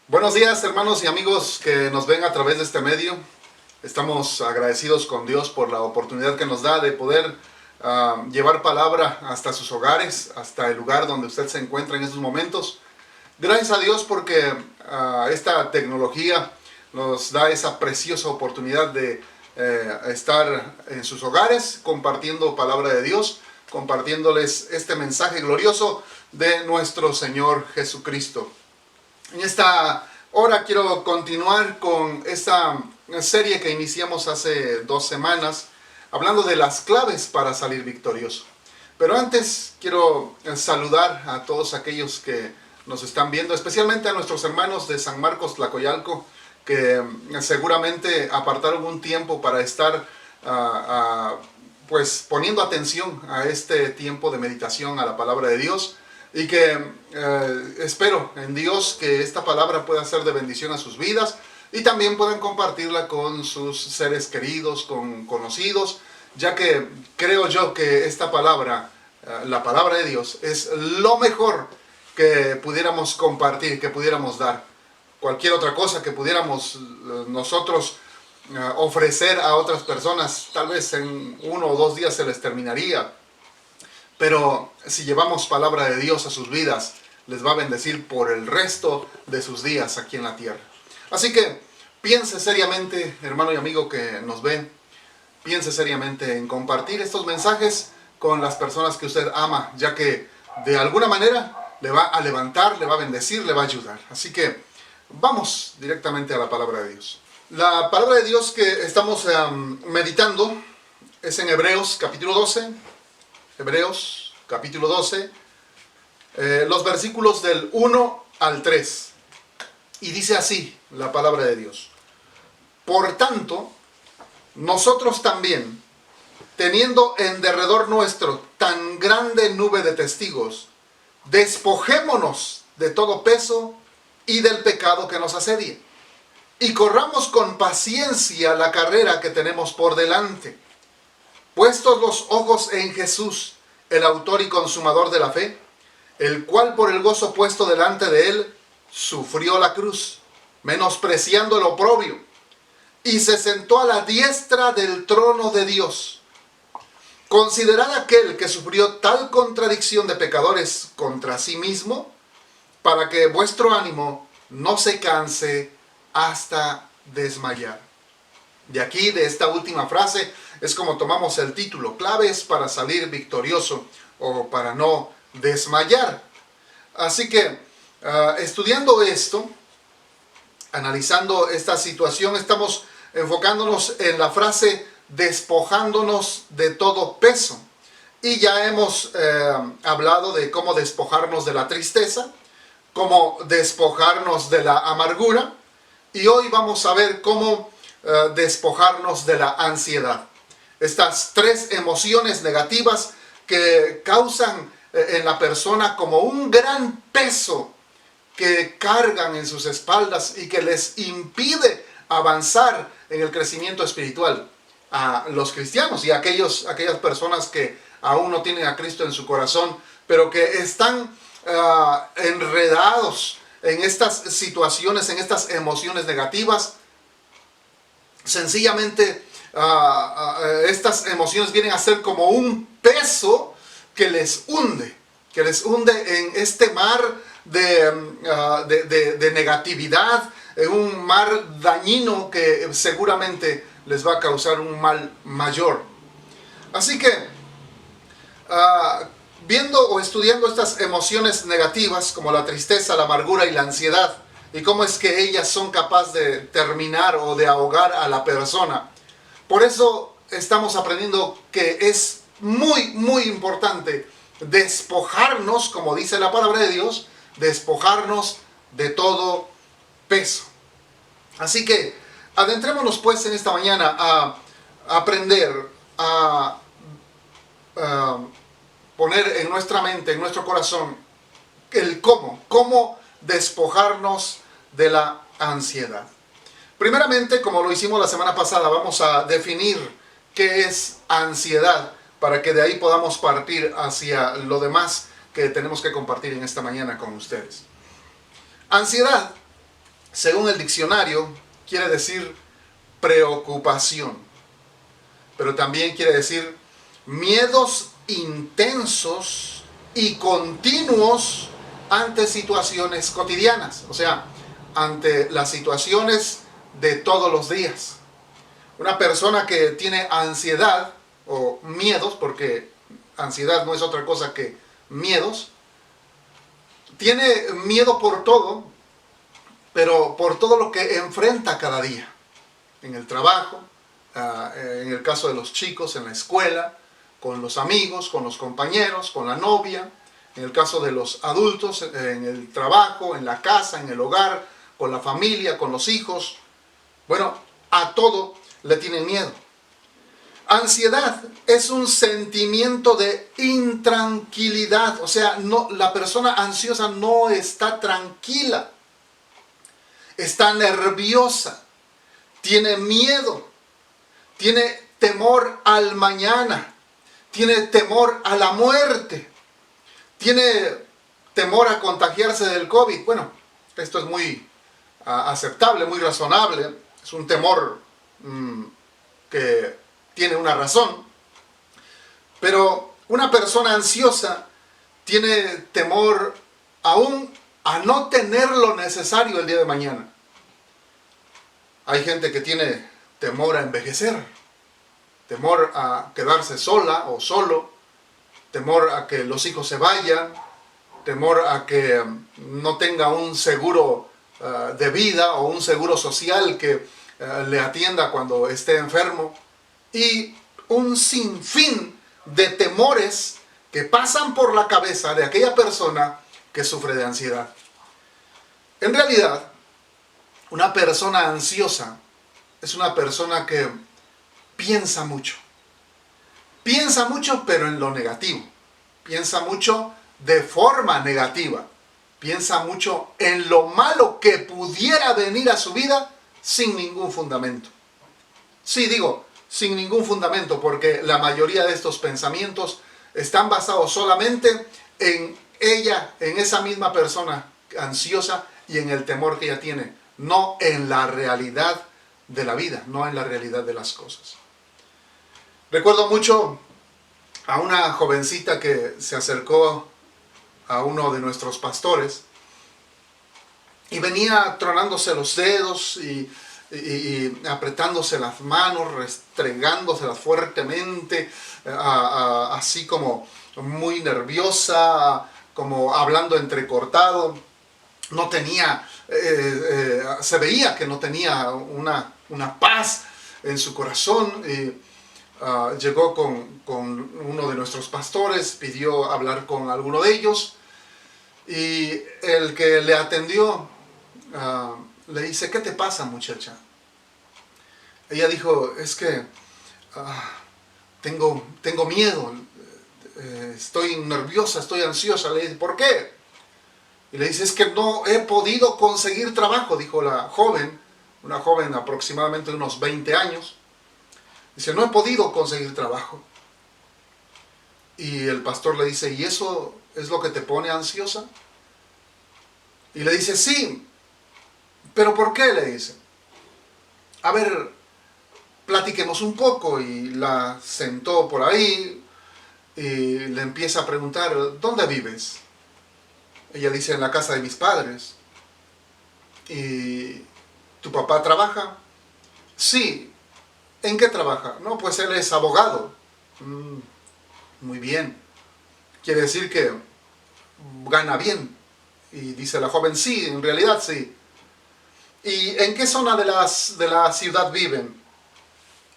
Buenos días, hermanos y amigos que nos ven a través de este medio. Estamos agradecidos con Dios por la oportunidad que nos da de poder llevar palabra hasta sus hogares, hasta el lugar donde usted se encuentra en estos momentos. Gracias a Dios porque esta tecnología nos da esa preciosa oportunidad de estar en sus hogares compartiendo palabra de Dios, compartiéndoles este mensaje glorioso de nuestro Señor Jesucristo. En esta hora quiero continuar con esta serie que iniciamos hace 2 semanas, hablando de las claves para salir victorioso. Pero antes quiero saludar a todos aquellos que nos están viendo, especialmente a nuestros hermanos de San Marcos Tlacoyalco, que seguramente apartaron un tiempo para estar pues poniendo atención a este tiempo de meditación a la palabra de Dios. Y que espero en Dios que esta palabra pueda ser de bendición a sus vidas y también puedan compartirla con sus seres queridos, con conocidos, ya que creo yo que esta palabra, la palabra de Dios, es lo mejor que pudiéramos compartir, que pudiéramos dar. Cualquier otra cosa que pudiéramos nosotros ofrecer a otras personas, tal vez en 1 o 2 días se les terminaría. Pero si llevamos palabra de Dios a sus vidas, les va a bendecir por el resto de sus días aquí en la tierra. Así que piense seriamente, hermano y amigo que nos ve, piense seriamente en compartir estos mensajes con las personas que usted ama, ya que de alguna manera le va a levantar, le va a bendecir, le va a ayudar. Así que vamos directamente a la palabra de Dios. La palabra de Dios que estamos meditando es en Hebreos capítulo 12. Hebreos, capítulo 12, los versículos del 1 al 3. Y dice así la palabra de Dios. Por tanto, nosotros también, teniendo en derredor nuestro tan grande nube de testigos, despojémonos de todo peso y del pecado que nos asedia, y corramos con paciencia la carrera que tenemos por delante, puestos los ojos en Jesús, el autor y consumador de la fe, el cual por el gozo puesto delante de él, sufrió la cruz, menospreciando el oprobio, y se sentó a la diestra del trono de Dios. Considerad aquel que sufrió tal contradicción de pecadores contra sí mismo, para que vuestro ánimo no se canse hasta desmayar. De aquí, de esta última frase, es como tomamos el título, claves para salir victorioso o para no desmayar. Así que, estudiando esto, analizando esta situación, estamos enfocándonos en la frase despojándonos de todo peso. Y ya hemos hablado de cómo despojarnos de la tristeza, cómo despojarnos de la amargura, y hoy vamos a ver cómo despojarnos de la ansiedad. Estas 3 emociones negativas que causan en la persona como un gran peso que cargan en sus espaldas y que les impide avanzar en el crecimiento espiritual a los cristianos y a aquellas personas que aún no tienen a Cristo en su corazón, pero que están enredados en estas situaciones, en estas emociones negativas. Sencillamente estas emociones vienen a ser como un peso que les hunde en este mar de negatividad, en un mar dañino que seguramente les va a causar un mal mayor. Así que viendo o estudiando estas emociones negativas como la tristeza, la amargura y la ansiedad, y cómo es que ellas son capaces de terminar o de ahogar a la persona. Por eso estamos aprendiendo que es muy, muy importante despojarnos, como dice la palabra de Dios, despojarnos de todo peso. Así que adentrémonos pues en esta mañana a aprender a poner en nuestra mente, en nuestro corazón, el cómo despojarnos de la ansiedad. Primeramente, como lo hicimos la semana pasada, vamos a definir qué es ansiedad para que de ahí podamos partir hacia lo demás que tenemos que compartir en esta mañana con ustedes. Ansiedad según el diccionario, quiere decir preocupación, pero también quiere decir miedos intensos y continuos ante situaciones cotidianas, o sea, ante las situaciones de todos los días. Una persona que tiene ansiedad o miedos, porque ansiedad no es otra cosa que miedos, tiene miedo por todo, pero por todo lo que enfrenta cada día. En el trabajo, en el caso de los chicos, en la escuela, con los amigos, con los compañeros, con la novia, en el caso de los adultos, en el trabajo, en la casa, en el hogar, con la familia, con los hijos. Bueno, a todo le tienen miedo. Ansiedad es un sentimiento de intranquilidad, o sea, la persona ansiosa no está tranquila, está nerviosa, tiene miedo, tiene temor al mañana, tiene temor a la muerte, tiene temor a contagiarse del COVID. Bueno, esto es muy aceptable, muy razonable, es un temor que tiene una razón, pero una persona ansiosa tiene temor aún a no tener lo necesario el día de mañana. Hay gente que tiene temor a envejecer, temor a quedarse sola o solo, temor a que los hijos se vayan, temor a que no tenga un seguro de vida o un seguro social que le atienda cuando esté enfermo, y un sinfín de temores que pasan por la cabeza de aquella persona que sufre de ansiedad. En realidad, una persona ansiosa es una persona que piensa mucho. Piensa mucho, pero en lo negativo. Piensa mucho de forma negativa. Piensa mucho en lo malo que pudiera venir a su vida sin ningún fundamento. Sí, digo, sin ningún fundamento, porque la mayoría de estos pensamientos están basados solamente en ella, en esa misma persona ansiosa y en el temor que ella tiene, no en la realidad de la vida, no en la realidad de las cosas. Recuerdo mucho a una jovencita que se acercó a uno de nuestros pastores y venía tronándose los dedos y apretándose las manos, restregándoselas fuertemente, así como muy nerviosa, como hablando entrecortado. No tenía, se veía que no tenía una paz en su corazón. Llegó con uno de nuestros pastores, pidió hablar con alguno de ellos, y el que le atendió le dice: ¿qué te pasa, muchacha? Ella dijo: es que tengo miedo, estoy nerviosa, estoy ansiosa. Le dice: ¿por qué? Y le dice: es que no he podido conseguir trabajo, dijo la joven, una joven aproximadamente de unos 20 años. Dice: no he podido conseguir trabajo. Y el pastor le dice: ¿y eso es lo que te pone ansiosa? Y le dice: sí. ¿Pero por qué? Le dice. A ver, platiquemos un poco. Y la sentó por ahí y le empieza a preguntar: ¿dónde vives? Ella dice: en la casa de mis padres. ¿Y tu papá trabaja? Sí. ¿En qué trabaja? No, pues él es abogado. Muy bien. Quiere decir que gana bien. Y dice la joven: sí, en realidad sí. ¿Y en qué zona de la ciudad viven?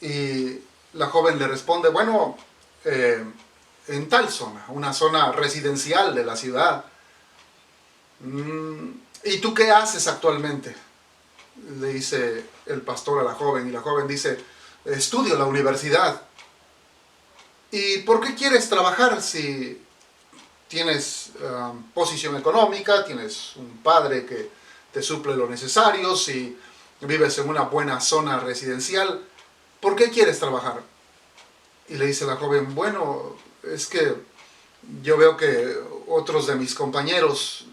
Y la joven le responde: bueno, en tal zona, una zona residencial de la ciudad. ¿Y tú qué haces actualmente? Le dice el pastor a la joven, y la joven dice: estudio en la universidad. ¿Y por qué quieres trabajar si tienes posición económica, tienes un padre que te suple lo necesario, si vives en una buena zona residencial? ¿Por qué quieres trabajar? Y le dice la joven: bueno, es que yo veo que otros de mis compañeros,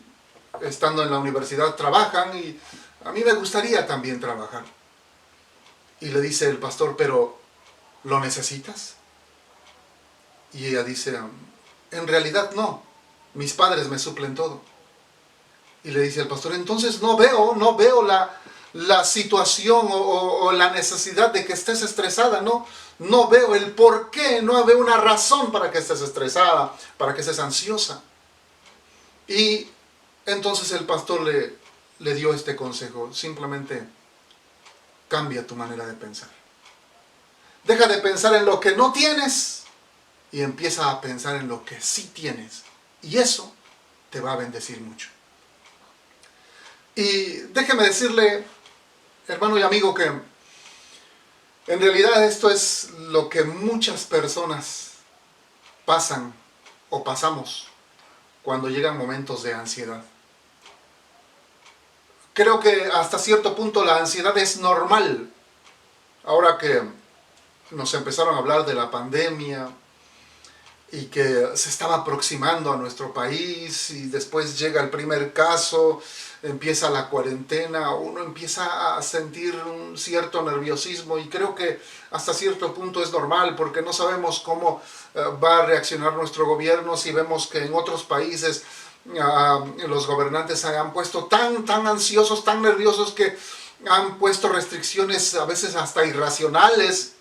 estando en la universidad, trabajan y a mí me gustaría también trabajar. Y le dice el pastor, pero ¿lo necesitas? Y ella dice, en realidad no, mis padres me suplen todo. Y le dice el pastor, entonces no veo la situación o la necesidad de que estés estresada, no veo el por qué, no veo una razón para que estés estresada, para que estés ansiosa. Y entonces el pastor le dio este consejo, simplemente cambia tu manera de pensar. Deja de pensar en lo que no tienes y empieza a pensar en lo que sí tienes. Y eso te va a bendecir mucho. Y déjeme decirle, hermano y amigo, que en realidad esto es lo que muchas personas pasan o pasamos cuando llegan momentos de ansiedad. Creo que hasta cierto punto la ansiedad es normal. Ahora que nos empezaron a hablar de la pandemia y que se estaba aproximando a nuestro país y después llega el primer caso, empieza la cuarentena, uno empieza a sentir un cierto nerviosismo y creo que hasta cierto punto es normal porque no sabemos cómo va a reaccionar nuestro gobierno si vemos que en otros países los gobernantes se han puesto tan ansiosos, tan nerviosos que han puesto restricciones a veces hasta irracionales,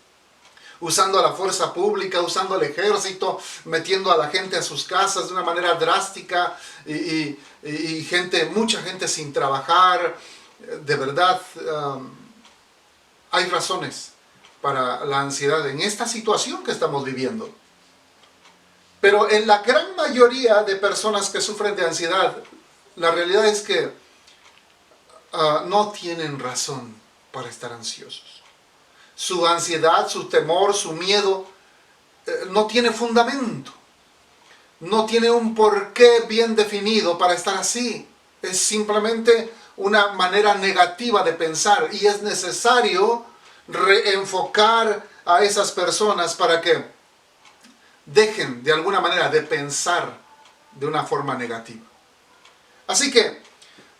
usando a la fuerza pública, usando al ejército, metiendo a la gente a sus casas de una manera drástica y mucha gente sin trabajar. De verdad, hay razones para la ansiedad en esta situación que estamos viviendo. Pero en la gran mayoría de personas que sufren de ansiedad, la realidad es que no tienen razón para estar ansiosos. Su ansiedad, su temor, su miedo no tiene fundamento. No tiene un porqué bien definido para estar así. Es simplemente una manera negativa de pensar y es necesario reenfocar a esas personas para que dejen de alguna manera de pensar de una forma negativa. Así que,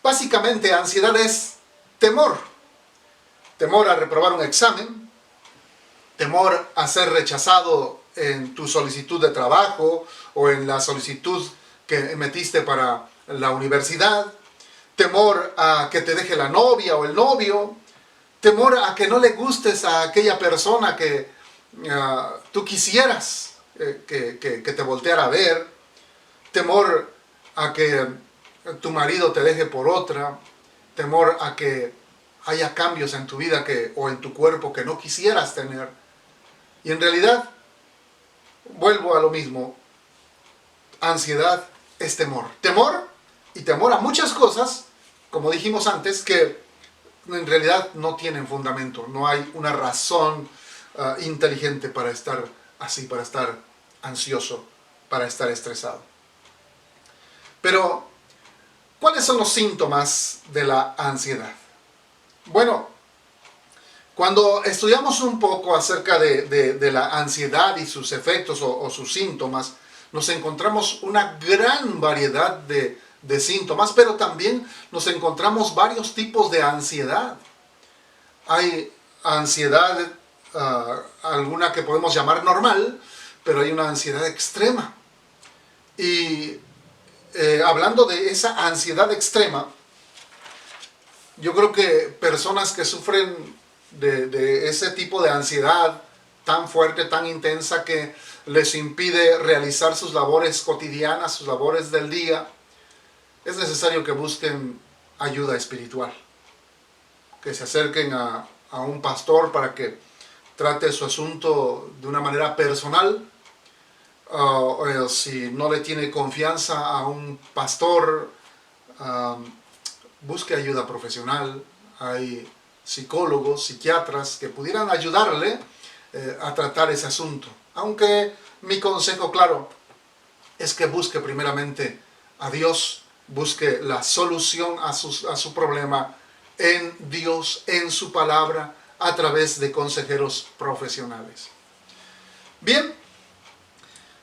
básicamente, ansiedad es temor. Temor a reprobar un examen, temor a ser rechazado en tu solicitud de trabajo o en la solicitud que metiste para la universidad, temor a que te deje la novia o el novio, temor a que no le gustes a aquella persona que tú quisieras que te volteara a ver, temor a que tu marido te deje por otra, temor a que haya cambios en tu vida o en tu cuerpo que no quisieras tener. Y en realidad, vuelvo a lo mismo, ansiedad es temor. Temor y temor a muchas cosas, como dijimos antes, que en realidad no tienen fundamento. No hay una razón inteligente para estar así, para estar ansioso, para estar estresado. Pero, ¿cuáles son los síntomas de la ansiedad? Bueno, cuando estudiamos un poco acerca de la ansiedad y sus efectos o sus síntomas, nos encontramos una gran variedad de síntomas, pero también nos encontramos varios tipos de ansiedad. Hay ansiedad, alguna que podemos llamar normal, pero hay una ansiedad extrema. Y hablando de esa ansiedad extrema, yo creo que personas que sufren de ese tipo de ansiedad tan fuerte, tan intensa, que les impide realizar sus labores cotidianas, sus labores del día, es necesario que busquen ayuda espiritual, que se acerquen a un pastor para que trate su asunto de una manera personal. Si no le tiene confianza a un pastor, busque ayuda profesional. Hay psicólogos, psiquiatras que pudieran ayudarle a tratar ese asunto. Aunque mi consejo, claro, es que busque primeramente a Dios, busque la solución a su problema en Dios, en su palabra, a través de consejeros profesionales. Bien,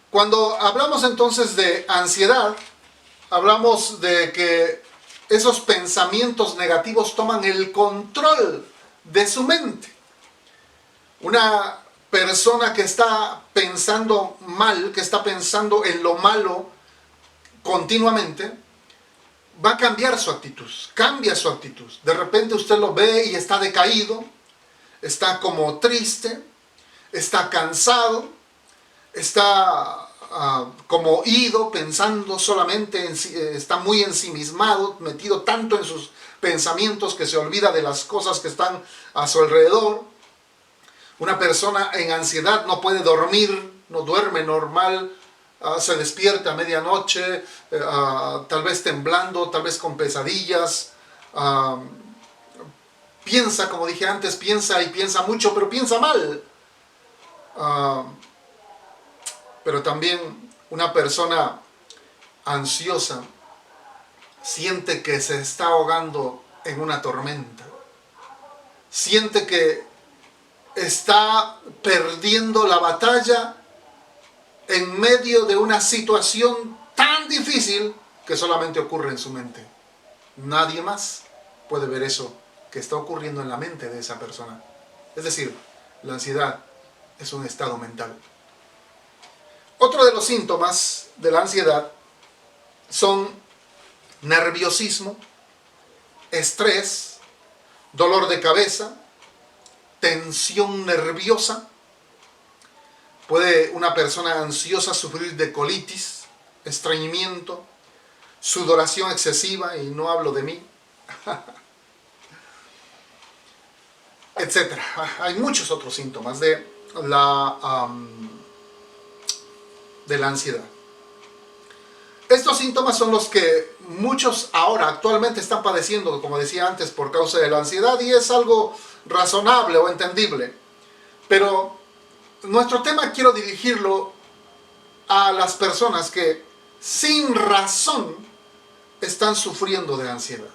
cuando hablamos entonces de ansiedad, hablamos de que esos pensamientos negativos toman el control de su mente. Una persona que está pensando mal, que está pensando en lo malo continuamente, va a cambiar su actitud, cambia su actitud. De repente usted lo ve y está decaído, está como triste, está cansado, está como ido, pensando solamente está muy ensimismado, metido tanto en sus pensamientos que se olvida de las cosas que están a su alrededor. Una persona en ansiedad no puede dormir, no duerme normal, se despierta a medianoche, tal vez temblando, tal vez con pesadillas. Piensa, como dije antes, piensa y piensa mucho, pero piensa mal. Pero también una persona ansiosa siente que se está ahogando en una tormenta. Siente que está perdiendo la batalla en medio de una situación tan difícil que solamente ocurre en su mente. Nadie más puede ver eso que está ocurriendo en la mente de esa persona. Es decir, la ansiedad es un estado mental. Otro de los síntomas de la ansiedad son nerviosismo, estrés, dolor de cabeza, tensión nerviosa. Puede una persona ansiosa sufrir de colitis, estreñimiento, sudoración excesiva, y no hablo de mí, etc. Hay muchos otros síntomas de la ansiedad. Estos síntomas son los que muchos ahora actualmente están padeciendo, como decía antes, por causa de la ansiedad, y es algo razonable o entendible. Pero nuestro tema quiero dirigirlo a las personas que sin razón están sufriendo de ansiedad.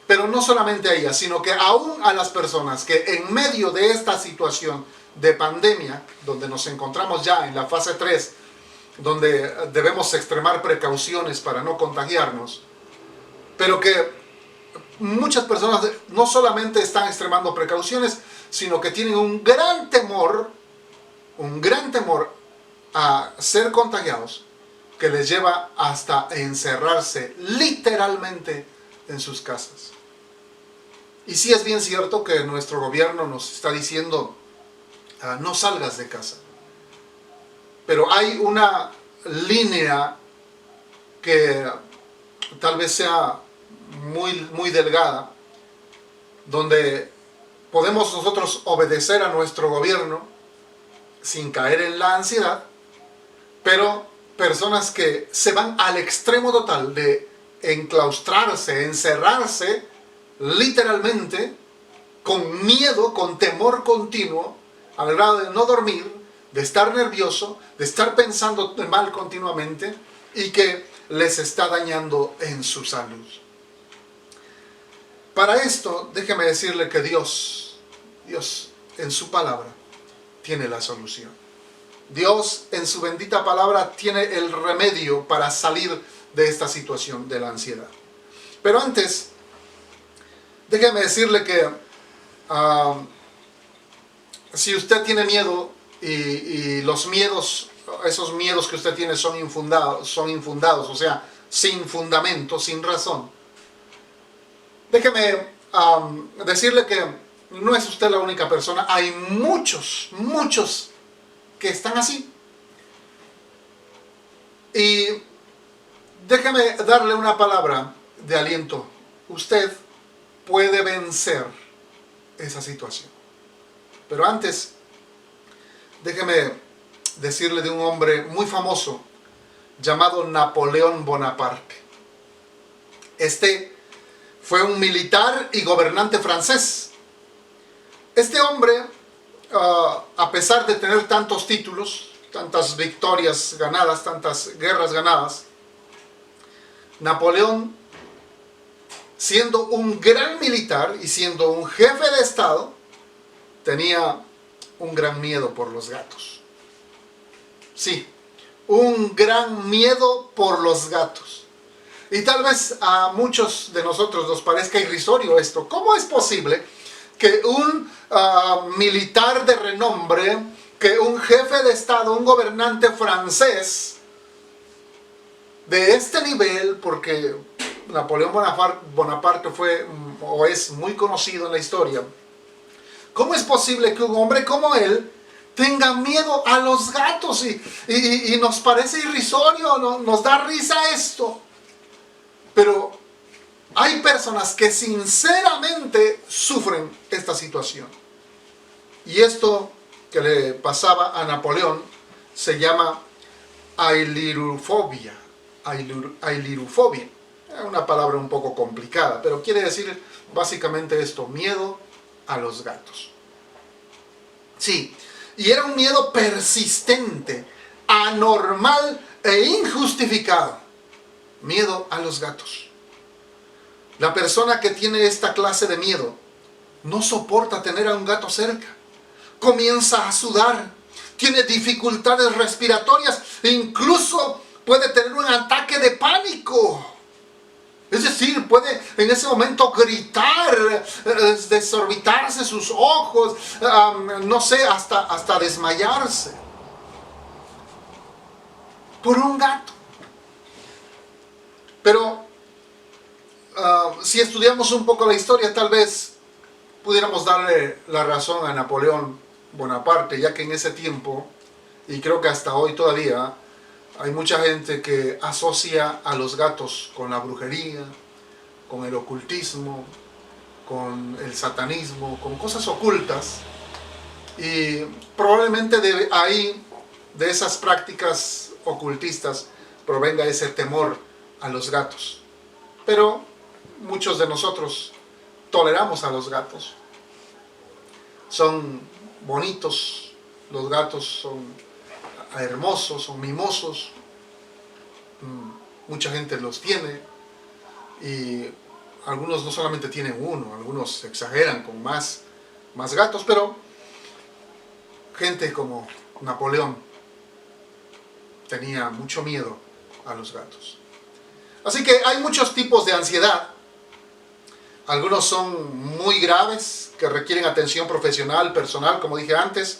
Pero no solamente a ellas, sino que aún a las personas que en medio de esta situación de pandemia, donde nos encontramos ya en la fase 3, donde debemos extremar precauciones para no contagiarnos, pero que muchas personas no solamente están extremando precauciones, sino que tienen un gran temor a ser contagiados, que les lleva hasta encerrarse literalmente en sus casas. Y sí es bien cierto que nuestro gobierno nos está diciendo, no salgas de casa. Pero hay una línea que tal vez sea muy delgada, donde podemos nosotros obedecer a nuestro gobierno sin caer en la ansiedad, pero personas que se van al extremo total de enclaustrarse, encerrarse, literalmente, con miedo, con temor continuo, al grado de no dormir, de estar nervioso, de estar pensando mal continuamente, y que les está dañando en su salud. Para esto, déjeme decirle que Dios en su palabra tiene la solución. Dios en su bendita palabra tiene el remedio para salir de esta situación de la ansiedad. Pero antes, déjeme decirle que si usted tiene miedo y los miedos, esos miedos que usted tiene son infundados, o sea, sin fundamento, sin razón, déjeme decirle que no es usted la única persona. Hay muchos que están así. Y déjeme darle una palabra de aliento. Usted puede vencer esa situación. Pero antes, déjeme decirle de un hombre muy famoso llamado Napoleón Bonaparte. Este fue un militar y gobernante francés. Este hombre, a pesar de tener tantos títulos, tantas victorias ganadas, tantas guerras ganadas, Napoleón, siendo un gran militar y siendo un jefe de Estado, tenía un gran miedo por los gatos. Sí, un gran miedo por los gatos. Y tal vez a muchos de nosotros nos parezca irrisorio esto. ¿Cómo es posible que un militar de renombre, que un jefe de Estado, un gobernante francés de este nivel, porque Napoleón Bonaparte fue o es muy conocido en la historia, cómo es posible que un hombre como él tenga miedo a los gatos? Y nos parece irrisorio, nos da risa esto. Pero hay personas que sinceramente sufren esta situación. Y esto que le pasaba a Napoleón se llama ailurofobia. Ailurofobia. Es una palabra un poco complicada, pero quiere decir básicamente esto: miedo a los gatos. Sí, y era un miedo persistente, anormal e injustificado. Miedo a los gatos. La persona que tiene esta clase de miedo no soporta tener a un gato cerca. Comienza a sudar, tiene dificultades respiratorias e incluso puede tener un ataque de pánico. Es decir, puede en ese momento gritar, desorbitarse sus ojos, no sé, hasta desmayarse. Por un gato. Pero si estudiamos un poco la historia, tal vez pudiéramos darle la razón a Napoleón Bonaparte, ya que en ese tiempo, y creo que hasta hoy todavía, hay mucha gente que asocia a los gatos con la brujería, con el ocultismo, con el satanismo, con cosas ocultas. Y probablemente de ahí, de esas prácticas ocultistas, provenga ese temor a los gatos. Pero muchos de nosotros toleramos a los gatos. Son bonitos, los gatos son hermosos, son mimosos. Mucha gente los tiene y algunos no solamente tienen uno, algunos exageran con más gatos, pero gente como Napoleón tenía mucho miedo a los gatos. Así que hay muchos tipos de ansiedad. Algunos son muy graves, que requieren atención profesional, personal, como dije antes,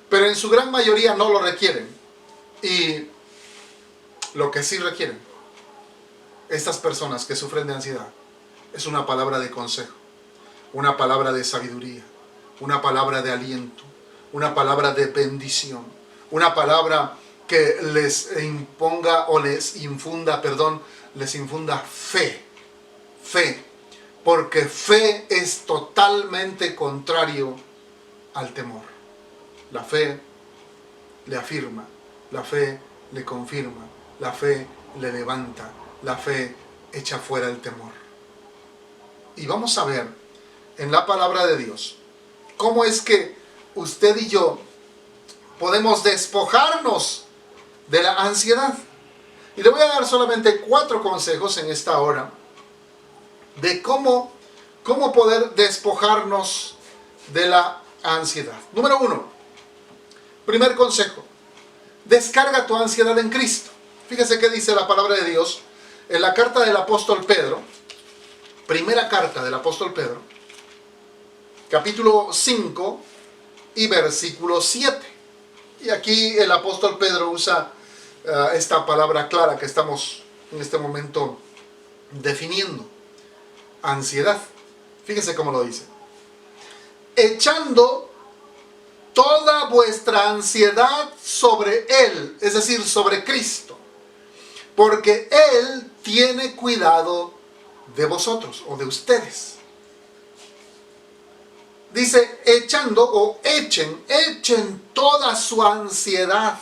pero en su gran mayoría no lo requieren. Y lo que sí requieren estas personas que sufren de ansiedad es una palabra de consejo, una palabra de sabiduría, una palabra de aliento, una palabra de bendición, una palabra que les imponga o les infunda fe. Porque fe es totalmente contrario al temor. La fe le afirma, la fe le confirma, la fe le levanta, la fe echa fuera el temor. Y vamos a ver en la palabra de Dios cómo es que usted y yo podemos despojarnos de la ansiedad. Y le voy a dar solamente 4 consejos en esta hora de cómo poder despojarnos de la ansiedad. Número 1, primer consejo: descarga tu ansiedad en Cristo. Fíjese qué dice la palabra de Dios en la carta del apóstol Pedro, primera carta del apóstol Pedro, capítulo 5 y versículo 7. Y aquí el apóstol Pedro usa esta palabra clara que estamos en este momento definiendo: ansiedad. Fíjese cómo lo dice: echando toda vuestra ansiedad sobre Él, es decir, sobre Cristo, porque Él tiene cuidado de vosotros o de ustedes. Dice echando o echen toda su ansiedad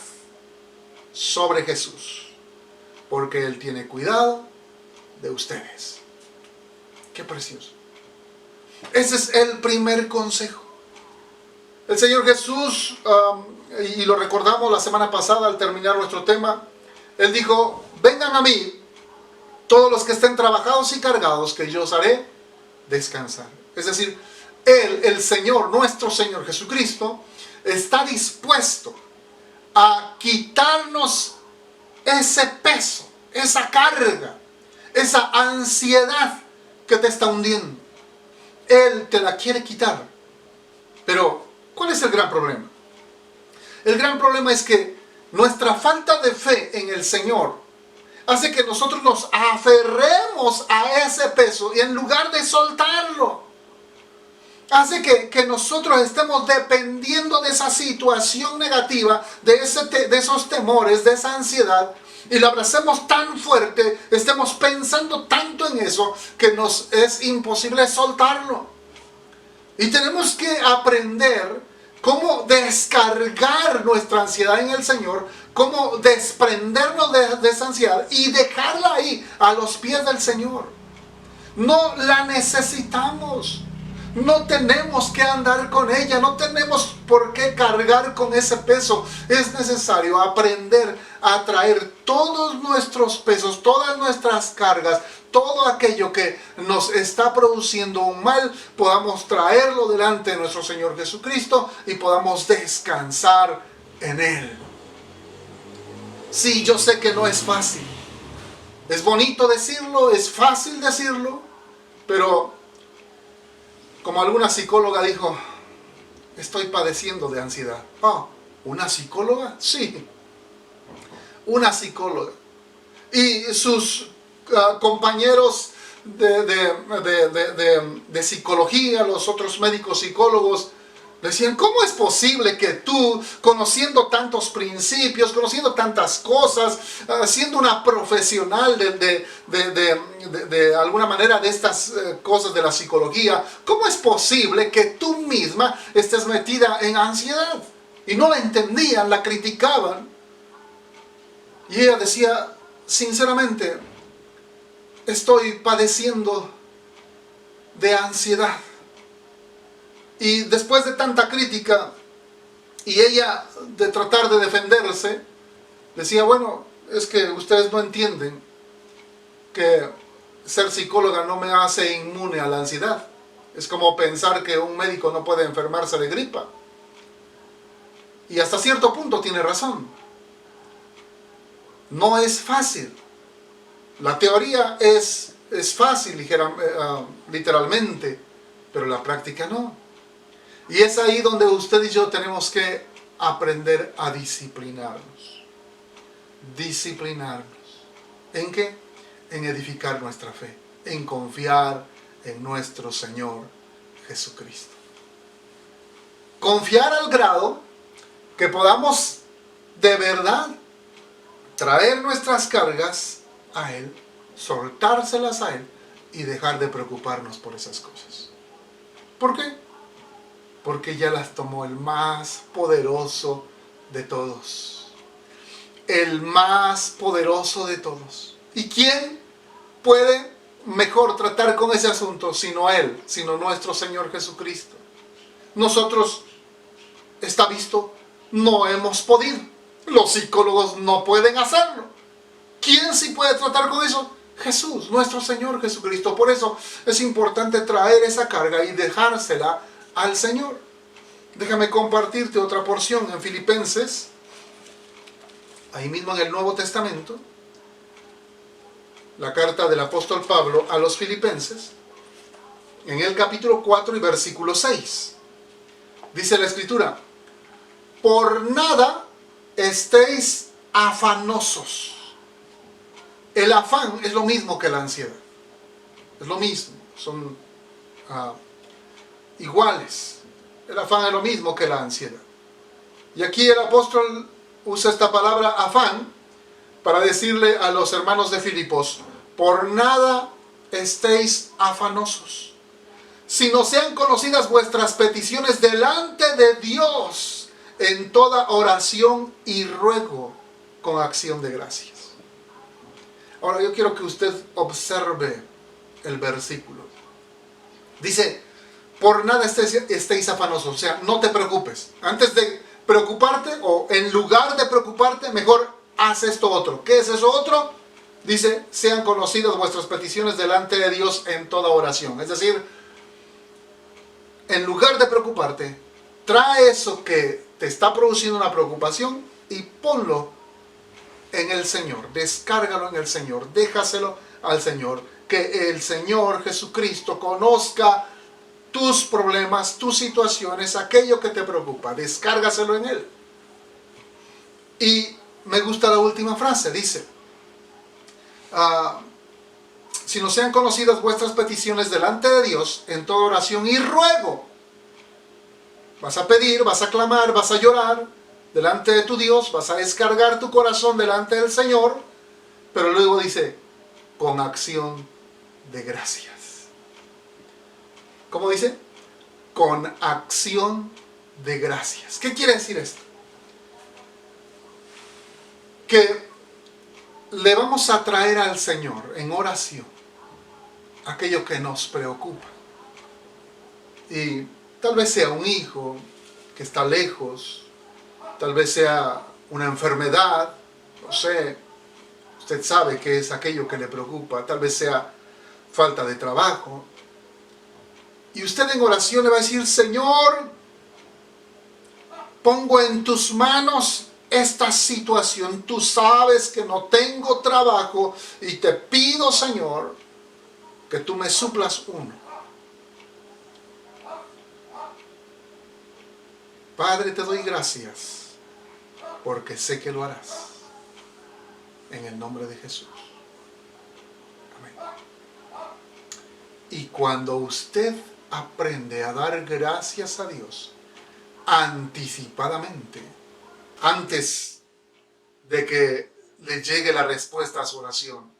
sobre Jesús, porque Él tiene cuidado de ustedes. Qué precioso. Ese es el primer consejo. El Señor Jesús, y lo recordamos la semana pasada al terminar nuestro tema, Él dijo: vengan a mí todos los que estén trabajados y cargados, que yo os haré descansar. Es decir, Él, el Señor, nuestro Señor Jesucristo, está dispuesto a quitarnos ese peso, esa carga, esa ansiedad que te está hundiendo. Él te la quiere quitar. Pero, ¿cuál es el gran problema? El gran problema es que nuestra falta de fe en el Señor hace que nosotros nos aferremos a ese peso y en lugar de soltarlo, hace que nosotros estemos dependiendo de esa situación negativa, de esos temores, de esa ansiedad, y la abracemos tan fuerte, estemos pensando tanto en eso, que nos es imposible soltarlo. Y tenemos que aprender cómo descargar nuestra ansiedad en el Señor, cómo desprendernos de esa ansiedad y dejarla ahí, a los pies del Señor. No la necesitamos. No tenemos que andar con ella, no tenemos por qué cargar con ese peso. Es necesario aprender a traer todos nuestros pesos, todas nuestras cargas, todo aquello que nos está produciendo un mal, podamos traerlo delante de nuestro Señor Jesucristo y podamos descansar en Él. Sí, yo sé que no es fácil. Es bonito decirlo, es fácil decirlo, pero como alguna psicóloga dijo, estoy padeciendo de ansiedad. ¿Una psicóloga? Sí, una psicóloga. Y sus compañeros de psicología, los otros médicos psicólogos, decían, ¿cómo es posible que tú, conociendo tantos principios, conociendo tantas cosas, siendo una profesional de alguna manera de estas cosas de la psicología, cómo es posible que tú misma estés metida en ansiedad? Y no la entendían, la criticaban. Y ella decía, sinceramente, estoy padeciendo de ansiedad. Y después de tanta crítica, y ella de tratar de defenderse, decía, bueno, es que ustedes no entienden que ser psicóloga no me hace inmune a la ansiedad. Es como pensar que un médico no puede enfermarse de gripa. Y hasta cierto punto tiene razón. No es fácil. La teoría es fácil, literalmente, pero la práctica no. Y es ahí donde usted y yo tenemos que aprender a disciplinarnos. Disciplinarnos. ¿En qué? En edificar nuestra fe. En confiar en nuestro Señor Jesucristo. Confiar al grado que podamos de verdad traer nuestras cargas a Él, soltárselas a Él y dejar de preocuparnos por esas cosas. ¿Por qué? Porque ya las tomó el más poderoso de todos. El más poderoso de todos. ¿Y quién puede mejor tratar con ese asunto sino Él, sino nuestro Señor Jesucristo? Nosotros, está visto, no hemos podido. Los psicólogos no pueden hacerlo. ¿Quién sí puede tratar con eso? Jesús, nuestro Señor Jesucristo. Por eso es importante traer esa carga y dejársela al Señor. Déjame compartirte otra porción en Filipenses, ahí mismo en el Nuevo Testamento, la carta del apóstol Pablo a los Filipenses, en el capítulo 4 y versículo 6. Dice la Escritura, por nada estéis afanosos. El afán es lo mismo que la ansiedad. Es lo mismo, son iguales. El afán es lo mismo que la ansiedad. Y aquí el apóstol usa esta palabra afán para decirle a los hermanos de Filipos, por nada estéis afanosos, sino sean conocidas vuestras peticiones delante de Dios en toda oración y ruego con acción de gracias. Ahora yo quiero que usted observe el versículo. Dice, por nada estéis afanosos, o sea, no te preocupes. Antes de preocuparte, o en lugar de preocuparte, mejor haz esto otro. ¿Qué es eso otro? Dice, sean conocidas vuestras peticiones delante de Dios en toda oración. Es decir, en lugar de preocuparte, trae eso que te está produciendo una preocupación y ponlo en el Señor. Descárgalo en el Señor. Déjaselo al Señor. Que el Señor Jesucristo conozca tus problemas, tus situaciones, aquello que te preocupa. Descárgaselo en Él. Y me gusta la última frase, dice, si no sean conocidas vuestras peticiones delante de Dios, en toda oración y ruego. Vas a pedir, vas a clamar, vas a llorar delante de tu Dios, vas a descargar tu corazón delante del Señor, pero luego dice, con acción de gracias. ¿Cómo dice? Con acción de gracias. ¿Qué quiere decir esto? Que le vamos a traer al Señor en oración aquello que nos preocupa. Y tal vez sea un hijo que está lejos, tal vez sea una enfermedad, no sé, usted sabe qué es aquello que le preocupa, tal vez sea falta de trabajo. Y usted en oración le va a decir, Señor, pongo en tus manos esta situación. Tú sabes que no tengo trabajo y te pido, Señor, que tú me suplas uno. Padre, te doy gracias porque sé que lo harás. En el nombre de Jesús. Amén. Y cuando usted aprende a dar gracias a Dios anticipadamente, antes de que le llegue la respuesta a su oración,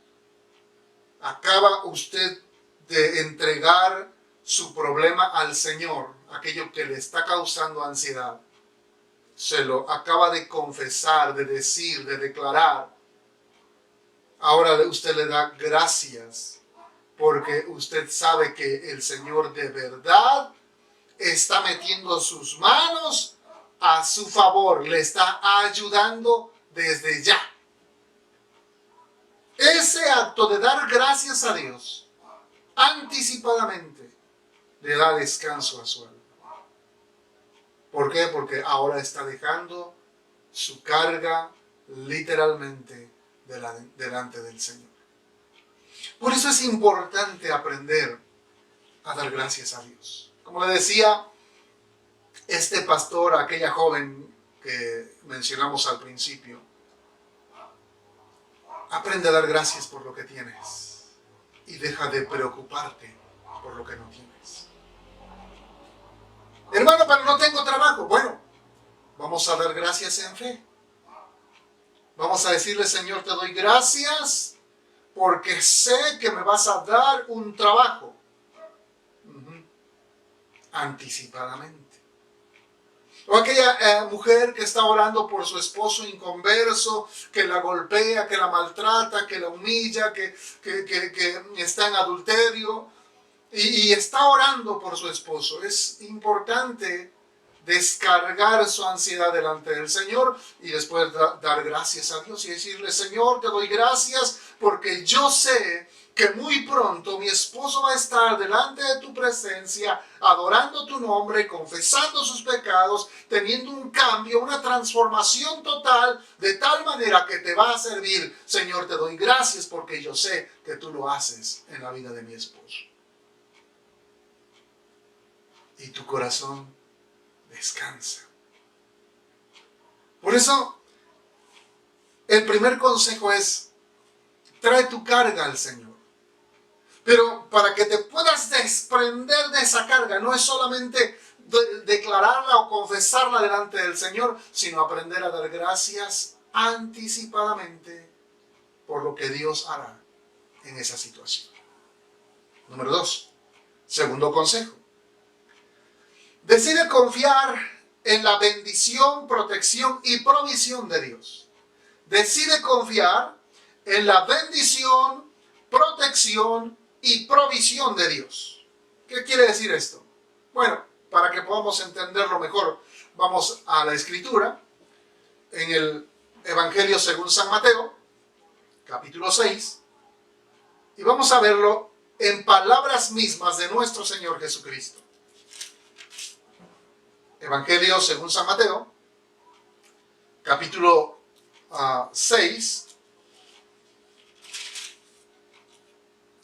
acaba usted de entregar su problema al Señor, aquello que le está causando ansiedad, se lo acaba de confesar, de decir, de declarar. Ahora usted le da gracias porque usted sabe que el Señor de verdad está metiendo sus manos a su favor, le está ayudando desde ya. Ese acto de dar gracias a Dios anticipadamente le da descanso a su alma. ¿Por qué? Porque ahora está dejando su carga literalmente delante del Señor. Por eso es importante aprender a dar gracias a Dios. Como le decía este pastor a aquella joven que mencionamos al principio, aprende a dar gracias por lo que tienes y deja de preocuparte por lo que no tienes. Hermano, pero no tengo trabajo. Bueno, vamos a dar gracias en fe. Vamos a decirle, Señor, te doy gracias porque sé que me vas a dar un trabajo. Anticipadamente. O aquella mujer que está orando por su esposo inconverso, que la golpea, que la maltrata, que la humilla, que está en adulterio y está orando por su esposo. Es importante descargar su ansiedad delante del Señor y después dar gracias a Dios y decirle, Señor, te doy gracias porque yo sé que muy pronto mi esposo va a estar delante de tu presencia, adorando tu nombre, confesando sus pecados, teniendo un cambio, una transformación total, de tal manera que te va a servir. Señor, te doy gracias porque yo sé que tú lo haces en la vida de mi esposo. Y tu corazón descansa. Por eso, el primer consejo es, trae tu carga al Señor. Pero para que te puedas desprender de esa carga, no es solamente declararla o confesarla delante del Señor, sino aprender a dar gracias anticipadamente por lo que Dios hará en esa situación. Número 2, segundo consejo. Decide confiar en la bendición, protección y provisión de Dios. Decide confiar en la bendición, protección y provisión de Dios. ¿Qué quiere decir esto? Bueno, para que podamos entenderlo mejor, vamos a la Escritura, en el Evangelio según San Mateo, capítulo 6, y vamos a verlo en palabras mismas de nuestro Señor Jesucristo. Evangelio según San Mateo, capítulo 6,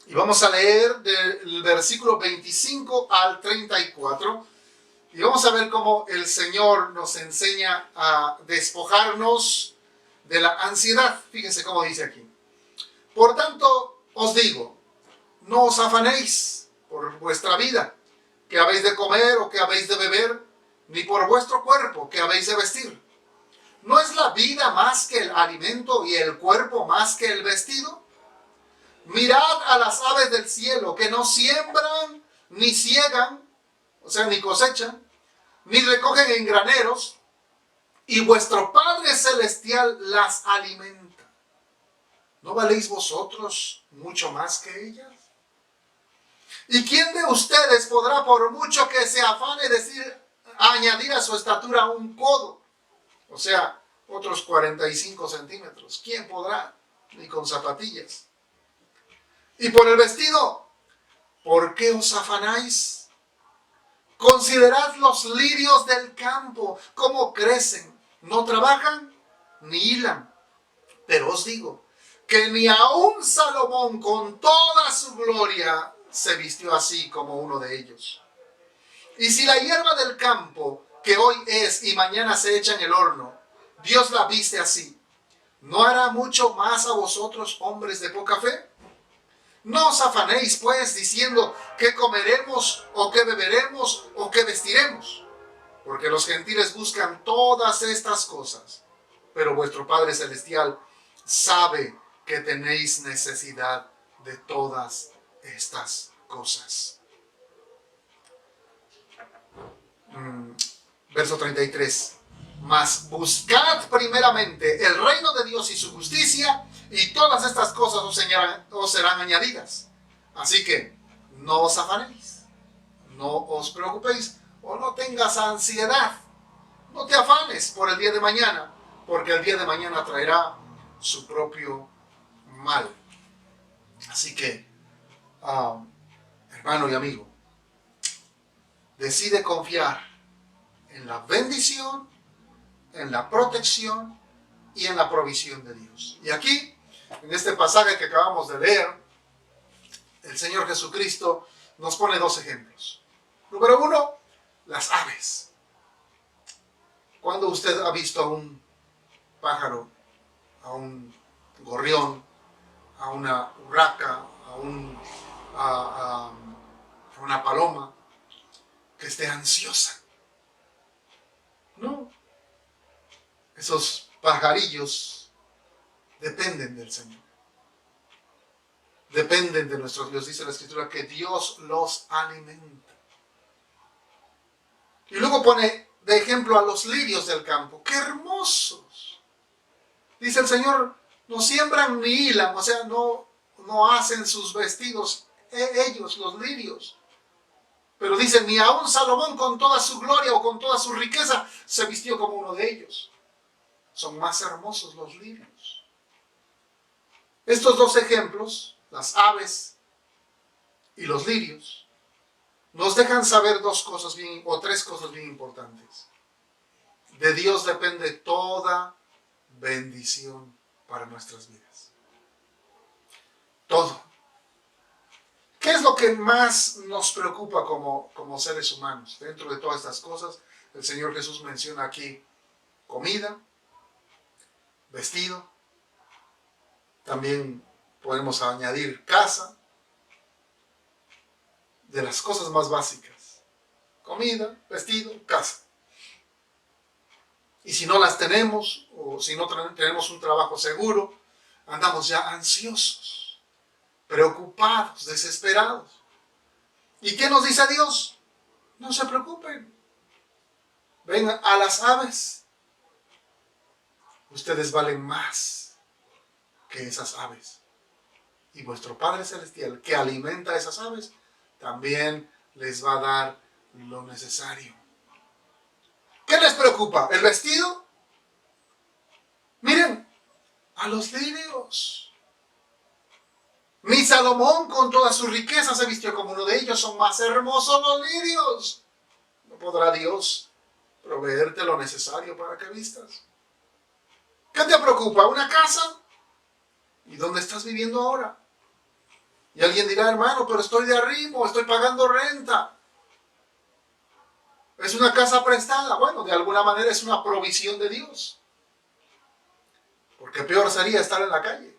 Y vamos a leer del versículo 25 al 34. Y vamos a ver cómo el Señor nos enseña a despojarnos de la ansiedad. Fíjense cómo dice aquí. Por tanto, os digo, no os afanéis por vuestra vida, que habéis de comer o que habéis de beber, ni por vuestro cuerpo, que habéis de vestir. ¿No es la vida más que el alimento y el cuerpo más que el vestido? Mirad a las aves del cielo, que no siembran, ni ciegan, o sea, ni cosechan, ni recogen en graneros, y vuestro Padre Celestial las alimenta. ¿No valéis vosotros mucho más que ellas? ¿Y quién de ustedes podrá, por mucho que se afane, añadir a su estatura un codo? O sea, otros 45 centímetros. ¿Quién podrá? Ni con zapatillas. Y por el vestido, ¿por qué os afanáis? Considerad los lirios del campo, cómo crecen. No trabajan ni hilan. Pero os digo que ni aun Salomón con toda su gloria se vistió así como uno de ellos. Y si la hierba del campo, que hoy es y mañana se echa en el horno, Dios la viste así, ¿no hará mucho más a vosotros, hombres de poca fe? No os afanéis, pues, diciendo qué comeremos, o qué beberemos, o qué vestiremos, porque los gentiles buscan todas estas cosas, pero vuestro Padre Celestial sabe que tenéis necesidad de todas estas cosas. Verso 33. Mas buscad primeramente el reino de Dios y su justicia, y todas estas cosas os serán añadidas. Así que no os afanéis, no os preocupéis, o no tengas ansiedad. No te afanes por el día de mañana, porque el día de mañana traerá su propio mal. Así que, hermano y amigo, decide confiar en la bendición, en la protección y en la provisión de Dios. Y aquí, en este pasaje que acabamos de leer, el Señor Jesucristo nos pone dos ejemplos. Número uno, las aves. ¿Cuándo usted ha visto a un pájaro, a un gorrión, a una urraca, a una paloma que esté ansiosa? No. Esos pajarillos dependen del Señor. Dependen de nuestro Dios. Dice la Escritura que Dios los alimenta. Y luego pone de ejemplo a los lirios del campo. ¡Qué hermosos! Dice el Señor, no siembran ni hilan, o sea, no hacen sus vestidos ellos, los lirios. Pero dice, ni aun Salomón con toda su gloria o con toda su riqueza se vistió como uno de ellos. Son más hermosos los lirios. Estos dos ejemplos, las aves y los lirios, nos dejan saber tres cosas bien importantes. De Dios depende toda bendición para nuestras vidas. Todo. ¿Qué es lo que más nos preocupa como seres humanos? Dentro de todas estas cosas, el Señor Jesús menciona aquí comida, vestido, también podemos añadir casa, de las cosas más básicas. Comida, vestido, casa. Y si no las tenemos, o si no tenemos un trabajo seguro, andamos ya ansiosos, preocupados, desesperados. ¿Y qué nos dice Dios? No se preocupen. Ven a las aves. Ustedes valen más que esas aves. Y vuestro Padre Celestial, que alimenta a esas aves, también les va a dar lo necesario. ¿Qué les preocupa? ¿El vestido? Miren, a los lirios. Ni Salomón con toda su riqueza se vistió como uno de ellos. Son más hermosos los lirios. ¿No podrá Dios proveerte lo necesario para que vistas? ¿Qué te preocupa? ¿Una casa? ¿Y dónde estás viviendo ahora? Y alguien dirá, hermano, pero estoy de arrimo, estoy pagando renta. Es una casa prestada. Bueno, de alguna manera es una provisión de Dios. Porque peor sería estar en la calle.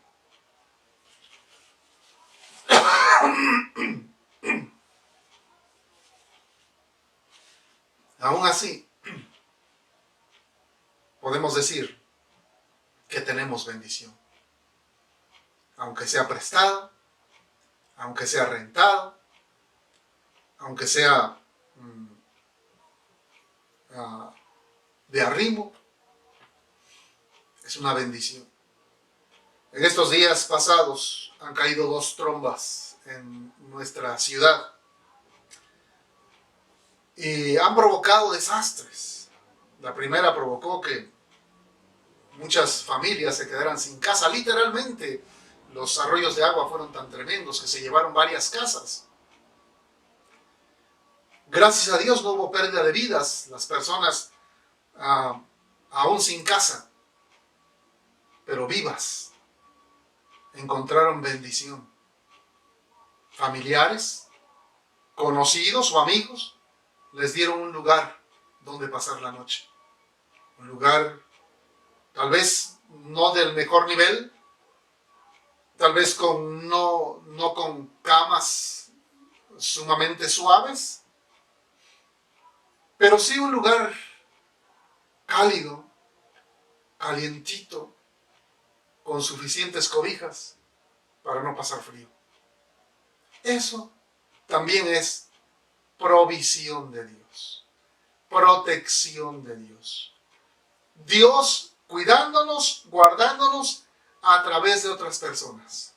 Aún así, podemos decir que tenemos bendición. Aunque sea prestada, aunque sea rentada, aunque sea de arrimo, es una bendición. En estos días pasados han caído 2 trombas en nuestra ciudad y han provocado desastres. La primera provocó que muchas familias se quedaran sin casa. Literalmente, los arroyos de agua fueron tan tremendos que se llevaron varias casas. Gracias a Dios no hubo pérdida de vidas. Las personas aún sin casa, pero vivas, encontraron bendición. Familiares, conocidos o amigos les dieron un lugar donde pasar la noche. Un lugar tal vez no del mejor nivel, tal vez no con camas sumamente suaves, pero sí un lugar cálido, calientito, con suficientes cobijas para no pasar frío. Eso también es provisión de Dios, protección de Dios. Dios cuidándonos, guardándonos a través de otras personas,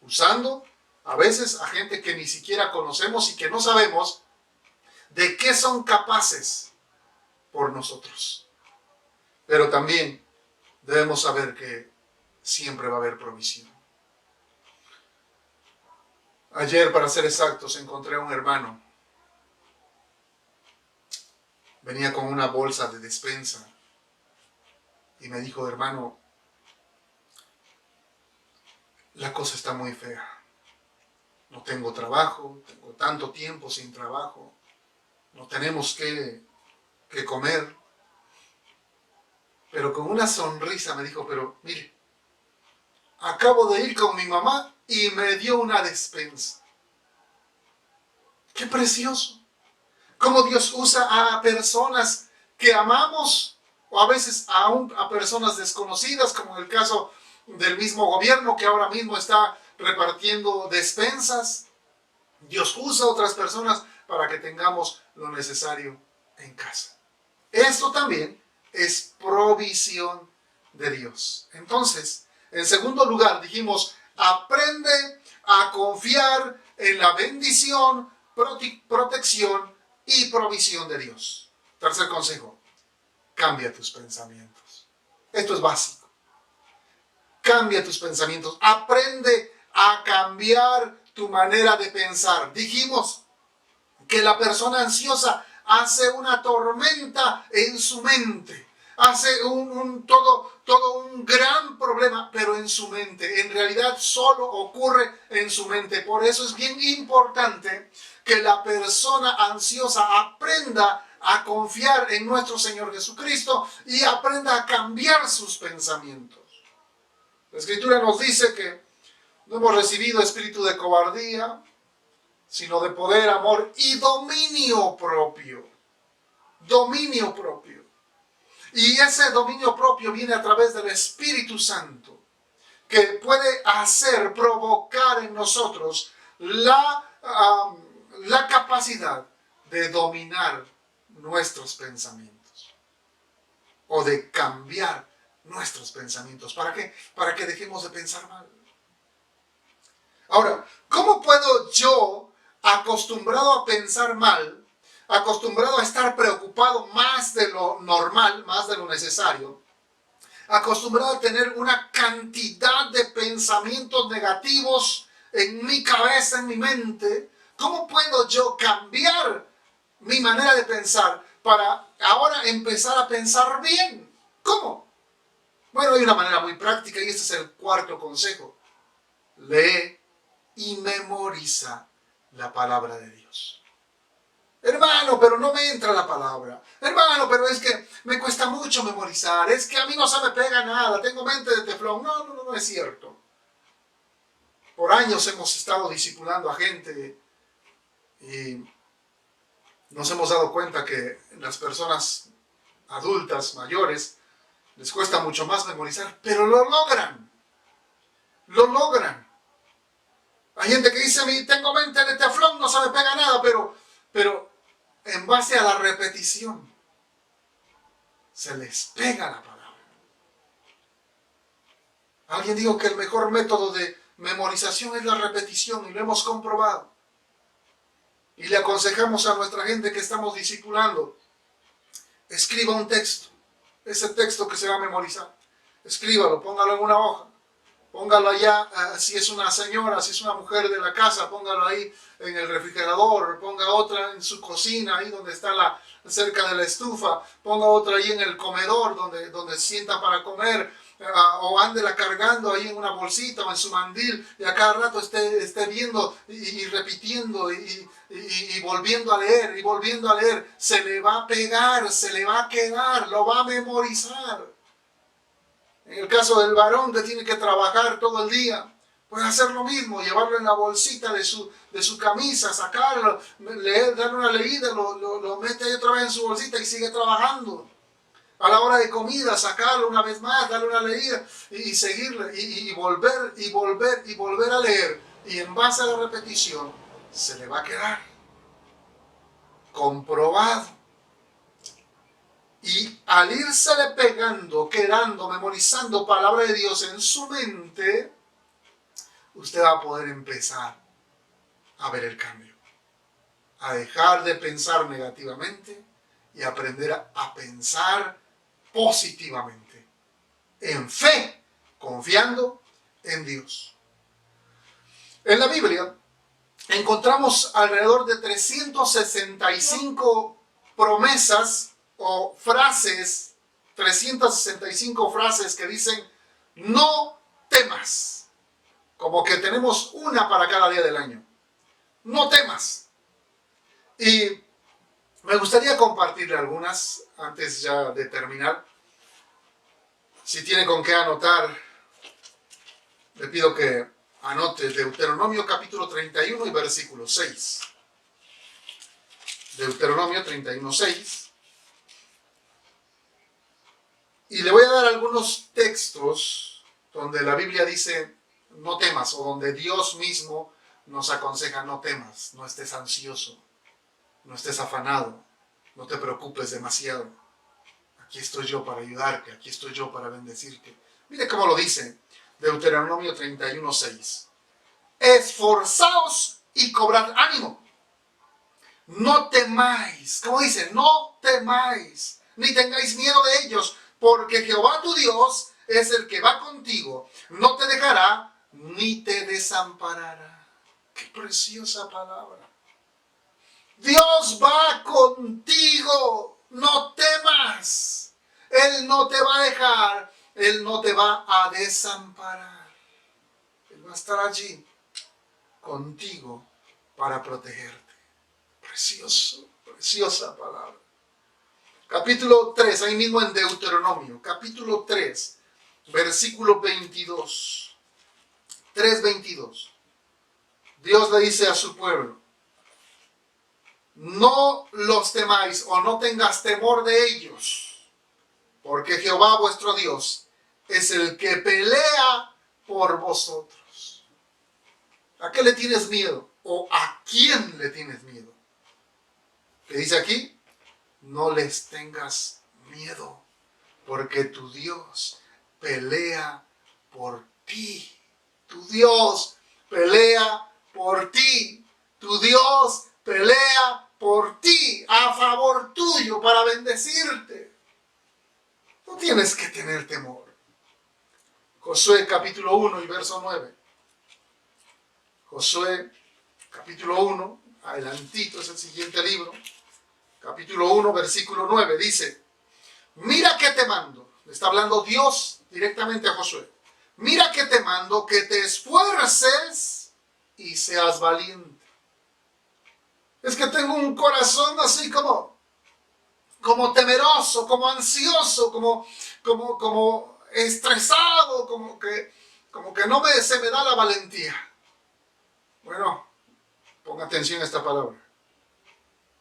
usando a veces a gente que ni siquiera conocemos y que no sabemos de qué son capaces por nosotros. Pero también debemos saber que siempre va a haber provisión. Ayer, para ser exactos, encontré a un hermano. Venía con una bolsa de despensa y me dijo, hermano, la cosa está muy fea. No tengo trabajo, tengo tanto tiempo sin trabajo, no tenemos que comer. Pero con una sonrisa me dijo, pero mire, acabo de ir con mi mamá y me dio una despensa. ¡Qué precioso! Cómo Dios usa a personas que amamos, o a veces aún a personas desconocidas, como en el caso del mismo gobierno que ahora mismo está repartiendo despensas. Dios usa a otras personas para que tengamos lo necesario en casa. Esto también es provisión de Dios. Entonces, en segundo lugar, dijimos, aprende a confiar en la bendición, protección y provisión de Dios. Tercer consejo, cambia tus pensamientos. Esto es básico. Cambia tus pensamientos. Aprende a cambiar tu manera de pensar. Dijimos que la persona ansiosa hace una tormenta en su mente. Hace todo un gran problema, pero en su mente. En realidad solo ocurre en su mente. Por eso es bien importante que la persona ansiosa aprenda a confiar en nuestro Señor Jesucristo y aprenda a cambiar sus pensamientos. La Escritura nos dice que no hemos recibido espíritu de cobardía, sino de poder, amor y dominio propio. Dominio propio. Y ese dominio propio viene a través del Espíritu Santo, que puede provocar en nosotros la capacidad de dominar nuestros pensamientos o de cambiar nuestros pensamientos. ¿Para qué? Para que dejemos de pensar mal. Ahora, ¿cómo puedo yo, acostumbrado a pensar mal, acostumbrado a estar preocupado más de lo normal, más de lo necesario, acostumbrado a tener una cantidad de pensamientos negativos en mi cabeza, en mi mente, cómo puedo yo cambiar mi manera de pensar para ahora empezar a pensar bien? ¿Cómo? Bueno, hay una manera muy práctica y este es el cuarto consejo. Lee y memoriza la palabra de Dios. Hermano, pero no me entra la palabra. Hermano, pero es que me cuesta mucho memorizar. Es que a mí no se me pega nada. Tengo mente de teflón. No es cierto. Por años hemos estado discipulando a gente y nos hemos dado cuenta que las personas adultas, mayores, les cuesta mucho más memorizar, pero lo logran. Lo logran. Hay gente que dice a mí, tengo mente de teflón, no se me pega nada, pero en base a la repetición se les pega la palabra. Alguien dijo que el mejor método de memorización es la repetición y lo hemos comprobado. Y le aconsejamos a nuestra gente que estamos discipulando, escriba un texto, ese texto que se va a memorizar, escríbalo, póngalo en una hoja, póngalo allá, si es una señora, si es una mujer de la casa, póngalo ahí en el refrigerador, ponga otra en su cocina, ahí donde está cerca de la estufa, ponga otra ahí en el comedor, donde sienta para comer, o ándela cargando ahí en una bolsita o en su mandil, y a cada rato esté viendo y repitiendo y volviendo a leer, y volviendo a leer. Se le va a pegar, se le va a quedar, lo va a memorizar. En el caso del varón que tiene que trabajar todo el día, puede hacer lo mismo, llevarlo en la bolsita de su camisa, sacarlo, darle una leída, lo mete ahí otra vez en su bolsita y sigue trabajando. A la hora de comida, sacarlo una vez más, darle una leída y seguirle y volver a leer. Y en base a la repetición, se le va a quedar comprobado. Y al írsele pegando, quedando, memorizando palabra de Dios en su mente, usted va a poder empezar a ver el cambio. A dejar de pensar negativamente y aprender a pensar positivamente. En fe, confiando en Dios. En la Biblia encontramos alrededor de 365 promesas o frases, 365 frases que dicen no temas, como que tenemos una para cada día del año. No temas. Y me gustaría compartirle algunas antes ya de terminar. Si tiene con qué anotar, le pido que anote Deuteronomio capítulo 31 y versículo 6. Deuteronomio 31, 6. Y le voy a dar algunos textos donde la Biblia dice no temas, o donde Dios mismo nos aconseja no temas, no estés ansioso, no estés afanado, no te preocupes demasiado. Aquí estoy yo para ayudarte, aquí estoy yo para bendecirte. Mire cómo lo dice Deuteronomio 31, 6. Esforzaos y cobrad ánimo. No temáis, como dice, no temáis, ni tengáis miedo de ellos, porque Jehová tu Dios es el que va contigo, no te dejará ni te desamparará. Qué preciosa palabra. Dios va contigo, no temas. Él no te va a dejar, Él no te va a desamparar. Él va a estar allí contigo para protegerte. Precioso, preciosa palabra. Capítulo 3, ahí mismo en Deuteronomio, capítulo 3, versículo 22. 3:22. Dios le dice a su pueblo, no los temáis o no tengas temor de ellos, porque Jehová vuestro Dios es el que pelea por vosotros. ¿A qué le tienes miedo? ¿O a quién le tienes miedo? ¿Qué dice aquí? No les tengas miedo, porque tu Dios pelea por ti. Tu Dios pelea por ti. Tu Dios pelea por ti, a favor tuyo, para bendecirte. No tienes que tener temor. Josué capítulo 1 y verso 9. Josué capítulo 1, adelantito es el siguiente libro. Capítulo 1, versículo 9, dice, mira que te mando, le está hablando Dios directamente a Josué, mira que te mando que te esfuerces y seas valiente. Es que tengo un corazón así como temeroso, como ansioso, como estresado, como que se me da la valentía. Bueno, ponga atención a esta palabra.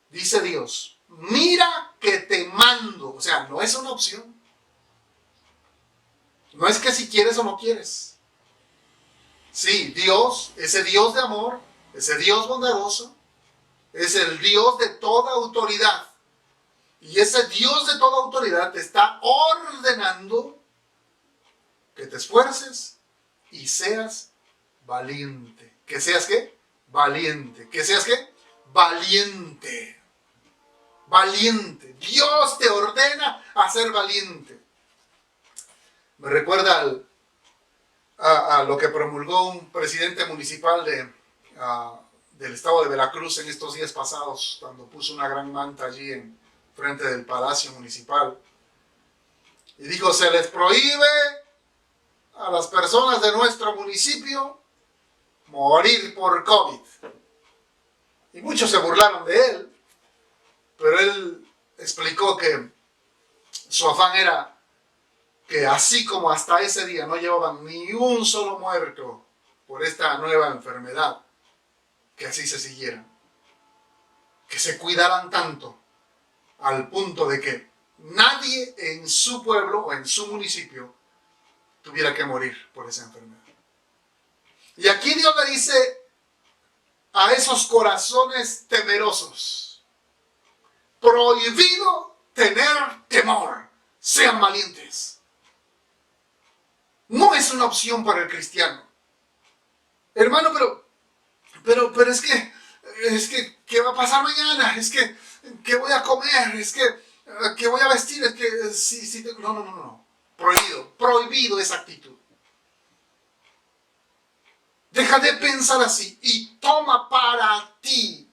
Dice Dios, mira que te mando. O sea, no es una opción. No es que si quieres o no quieres. Sí, Dios, ese Dios de amor, ese Dios bondadoso, es el Dios de toda autoridad. Y ese Dios de toda autoridad te está ordenando que te esfuerces y seas valiente. ¿Que seas qué? Valiente. ¿Que seas qué? Valiente. Valiente. Dios te ordena a ser valiente. Me recuerda a lo que promulgó un presidente municipal del estado de Veracruz en estos días pasados, cuando puso una gran manta allí en frente del Palacio Municipal. Y dijo, se les prohíbe a las personas de nuestro municipio morir por COVID. Y muchos se burlaron de él, pero él explicó que su afán era que así como hasta ese día no llevaban ni un solo muerto por esta nueva enfermedad, que así se siguieran, que se cuidaran tanto al punto de que nadie en su pueblo o en su municipio tuviera que morir por esa enfermedad. Y aquí Dios le dice a esos corazones temerosos, prohibido tener temor, sean valientes. No es una opción para el cristiano. Hermano, pero ¿qué va a pasar mañana? ¿Qué voy a comer? ¿Qué voy a vestir? No. Prohibido esa actitud. Deja de pensar así y toma para ti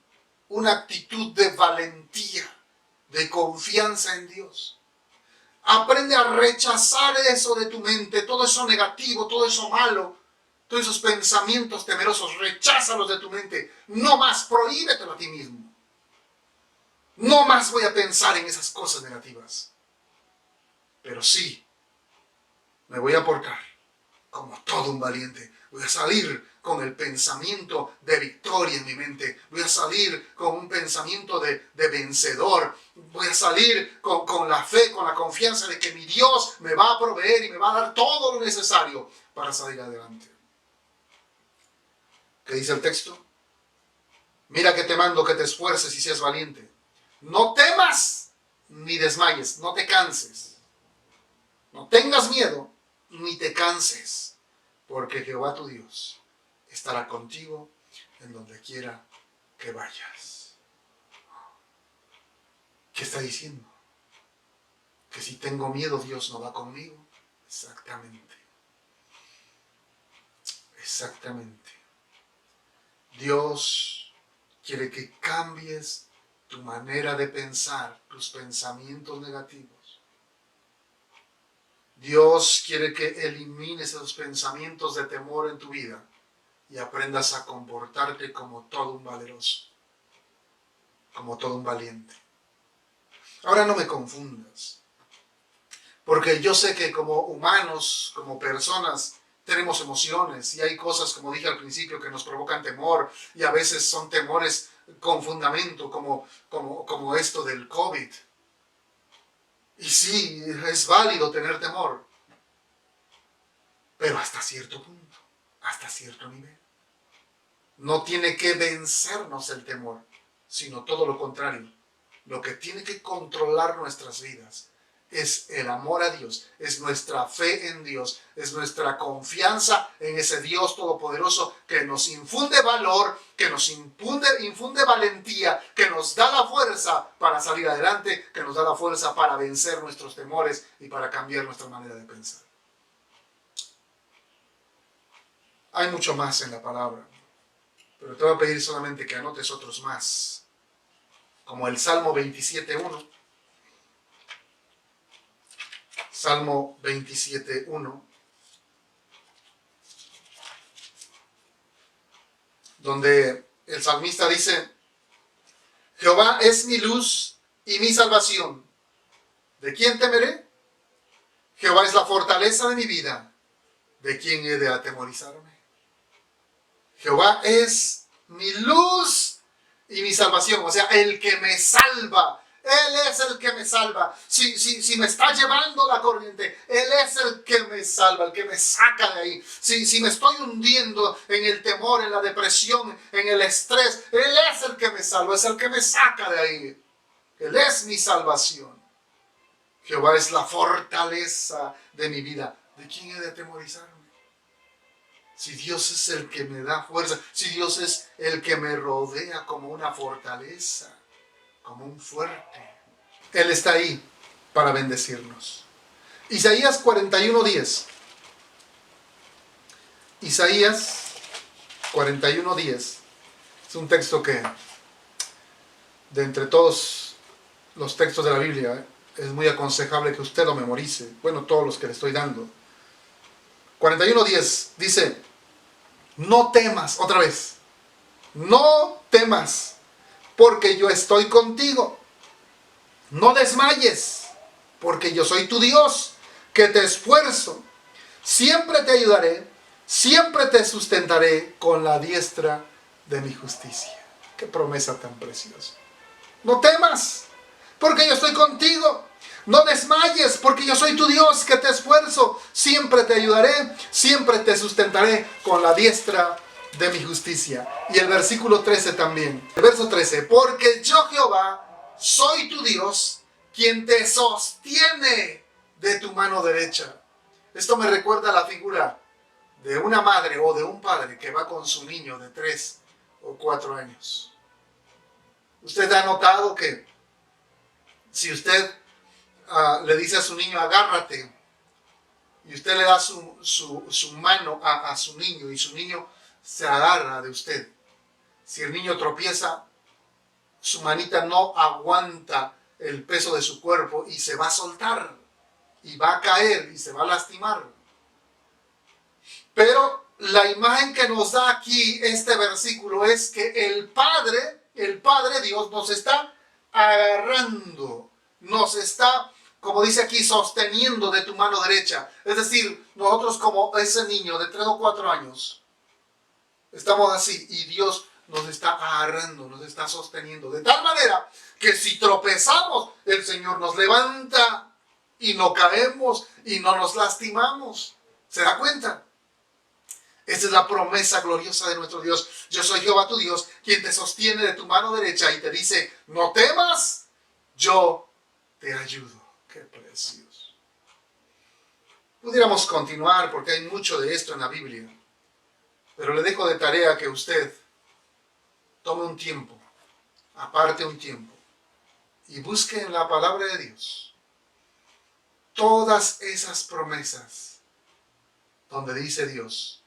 una actitud de valentía, de confianza en Dios. Aprende a rechazar eso de tu mente, todo eso negativo, todo eso malo, todos esos pensamientos temerosos, recházalos de tu mente. No más, prohíbetelo a ti mismo. No más voy a pensar en esas cosas negativas. Pero sí, me voy a portar como todo un valiente. Voy a salir con el pensamiento de victoria en mi mente. Voy a salir con un pensamiento de vencedor. Voy a salir con la fe, con la confianza de que mi Dios me va a proveer y me va a dar todo lo necesario para salir adelante. ¿Qué dice el texto? Mira que te mando que te esfuerces y seas valiente. No temas ni desmayes, no te canses. No tengas miedo ni te canses, porque Jehová tu Dios estará contigo en donde quiera que vayas. ¿Qué está diciendo? Que si tengo miedo, Dios no va conmigo. Exactamente. Exactamente. Dios quiere que cambies tu manera de pensar, tus pensamientos negativos. Dios quiere que elimines esos pensamientos de temor en tu vida y aprendas a comportarte como todo un valeroso, como todo un valiente. Ahora no me confundas, porque yo sé que como humanos, como personas, tenemos emociones y hay cosas, como dije al principio, que nos provocan temor y a veces son temores con fundamento, como esto del COVID. Y sí, es válido tener temor, pero hasta cierto punto, hasta cierto nivel. No tiene que vencernos el temor, sino todo lo contrario. Lo que tiene que controlar nuestras vidas es el amor a Dios, es nuestra fe en Dios, es nuestra confianza en ese Dios todopoderoso que nos infunde valor, que nos infunde valentía, que nos da la fuerza para salir adelante, que nos da la fuerza para vencer nuestros temores y para cambiar nuestra manera de pensar. Hay mucho más en la palabra, pero te voy a pedir solamente que anotes otros más, como el Salmo 27.1. Salmo 27.1. donde el salmista dice: Jehová es mi luz y mi salvación. ¿De quién temeré? Jehová es la fortaleza de mi vida. ¿De quién he de atemorizarme? Jehová es mi luz y mi salvación. O sea, el que me salva. Él es el que me salva. Si me está llevando la corriente, Él es el que me salva, el que me saca de ahí. Si me estoy hundiendo en el temor, en la depresión, en el estrés, Él es el que me salva, es el que me saca de ahí. Él es mi salvación. Jehová es la fortaleza de mi vida. ¿De quién he de atemorizarme? Si Dios es el que me da fuerza, si Dios es el que me rodea como una fortaleza, como un fuerte, Él está ahí para bendecirnos. Isaías 41:10. Isaías 41:10. Es un texto que, de entre todos los textos de la Biblia, es muy aconsejable que usted lo memorice. Bueno, todos los que le estoy dando. 41:10 dice: no temas, otra vez, no temas, porque yo estoy contigo. No desmayes, porque yo soy tu Dios, que te esfuerzo. Siempre te ayudaré, siempre te sustentaré con la diestra de mi justicia. Qué promesa tan preciosa. No temas, porque yo estoy contigo. No desmayes, porque yo soy tu Dios, que te esfuerzo. Siempre te ayudaré, siempre te sustentaré con la diestra de mi justicia. Y el versículo 13 también. El verso 13. Porque yo, Jehová, soy tu Dios, quien te sostiene de tu mano derecha. Esto me recuerda a la figura de una madre o de un padre que va con su niño de 3 o 4 años. Usted ha notado que si usted le dice a su niño: agárrate, y usted le da su mano a su niño, y su niño se agarra de usted, si el niño tropieza, su manita no aguanta el peso de su cuerpo y se va a soltar, y va a caer y se va a lastimar. Pero la imagen que nos da aquí este versículo es que el Padre Dios, nos está agarrando, nos está, como dice aquí, sosteniendo de tu mano derecha. Es decir, nosotros, como ese niño de 3 o 4 años, estamos así, y Dios nos está agarrando, nos está sosteniendo, de tal manera que si tropezamos, el Señor nos levanta y no caemos y no nos lastimamos. ¿Se da cuenta? Esa es la promesa gloriosa de nuestro Dios. Yo soy Jehová tu Dios, quien te sostiene de tu mano derecha y te dice: no temas, yo te ayudo. Qué precioso. Pudiéramos continuar porque hay mucho de esto en la Biblia, pero le dejo de tarea que usted tome un tiempo, aparte un tiempo, y busque en la palabra de Dios todas esas promesas donde dice Dios: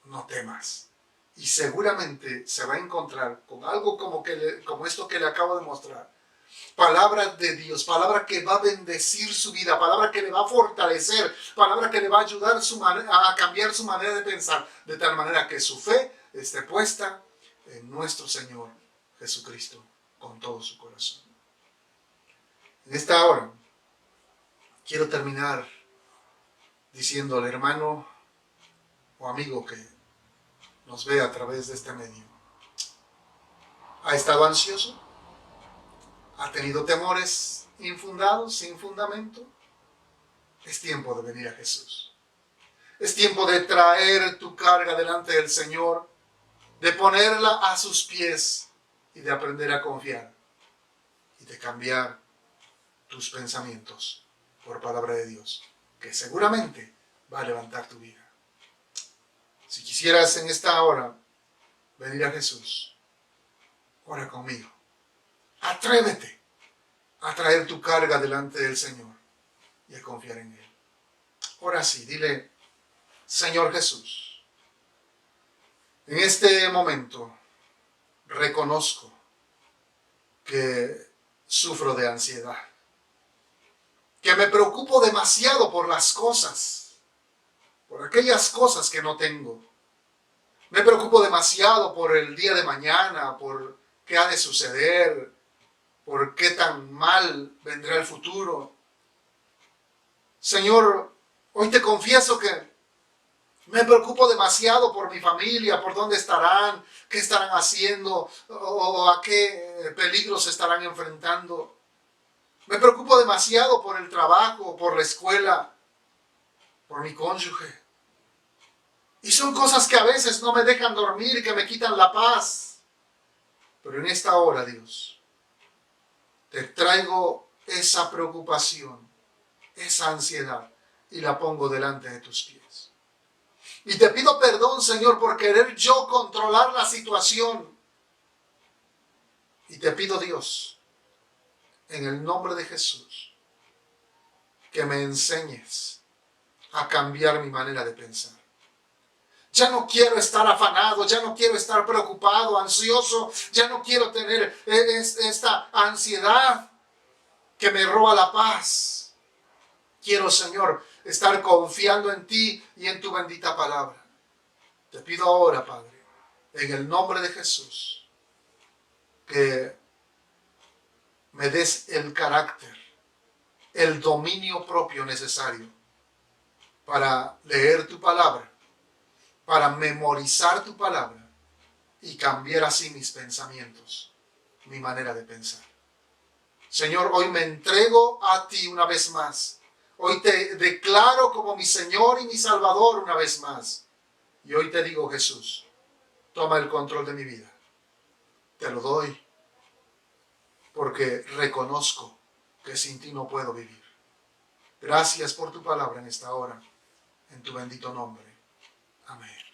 no temas. Y seguramente se va a encontrar con algo como esto que le acabo de mostrar. Palabra de Dios, palabra que va a bendecir su vida, palabra que le va a fortalecer, palabra que le va a ayudar a cambiar su manera de pensar, de tal manera que su fe esté puesta en nuestro Señor Jesucristo con todo su corazón. En esta hora quiero terminar diciéndole, hermano o amigo que nos ve a través de este medio: ¿ha estado ansioso? ¿Ha tenido temores infundados, sin fundamento? Es tiempo de venir a Jesús. Es tiempo de traer tu carga delante del Señor, de ponerla a sus pies y de aprender a confiar y de cambiar tus pensamientos por palabra de Dios, que seguramente va a levantar tu vida. Si quisieras en esta hora venir a Jesús, ora conmigo. Atrévete a traer tu carga delante del Señor y a confiar en Él. Ora así, dile: Señor Jesús, en este momento reconozco que sufro de ansiedad, que me preocupo demasiado por las cosas, por aquellas cosas que no tengo. Me preocupo demasiado por el día de mañana, por qué ha de suceder, por qué tan mal vendrá el futuro. Señor, hoy te confieso que me preocupo demasiado por mi familia, por dónde estarán, qué estarán haciendo o a qué peligros se estarán enfrentando. Me preocupo demasiado por el trabajo, por la escuela, por mi cónyuge. Y son cosas que a veces no me dejan dormir, que me quitan la paz. Pero en esta hora, Dios, te traigo esa preocupación, esa ansiedad, y la pongo delante de tus pies. Y te pido perdón, Señor, por querer yo controlar la situación. Y te pido, Dios, en el nombre de Jesús, que me enseñes a cambiar mi manera de pensar. Ya no quiero estar afanado, ya no quiero estar preocupado, ansioso, ya no quiero tener esta ansiedad que me roba la paz. Quiero, Señor, estar confiando en ti y en tu bendita palabra. Te pido ahora, Padre, en el nombre de Jesús, que me des el carácter, el dominio propio necesario para leer tu palabra, para memorizar tu palabra y cambiar así mis pensamientos, mi manera de pensar. Señor, hoy me entrego a ti una vez más. Hoy te declaro como mi Señor y mi Salvador una vez más. Y hoy te digo, Jesús, toma el control de mi vida. Te lo doy porque reconozco que sin ti no puedo vivir. Gracias por tu palabra en esta hora, en tu bendito nombre. Amén.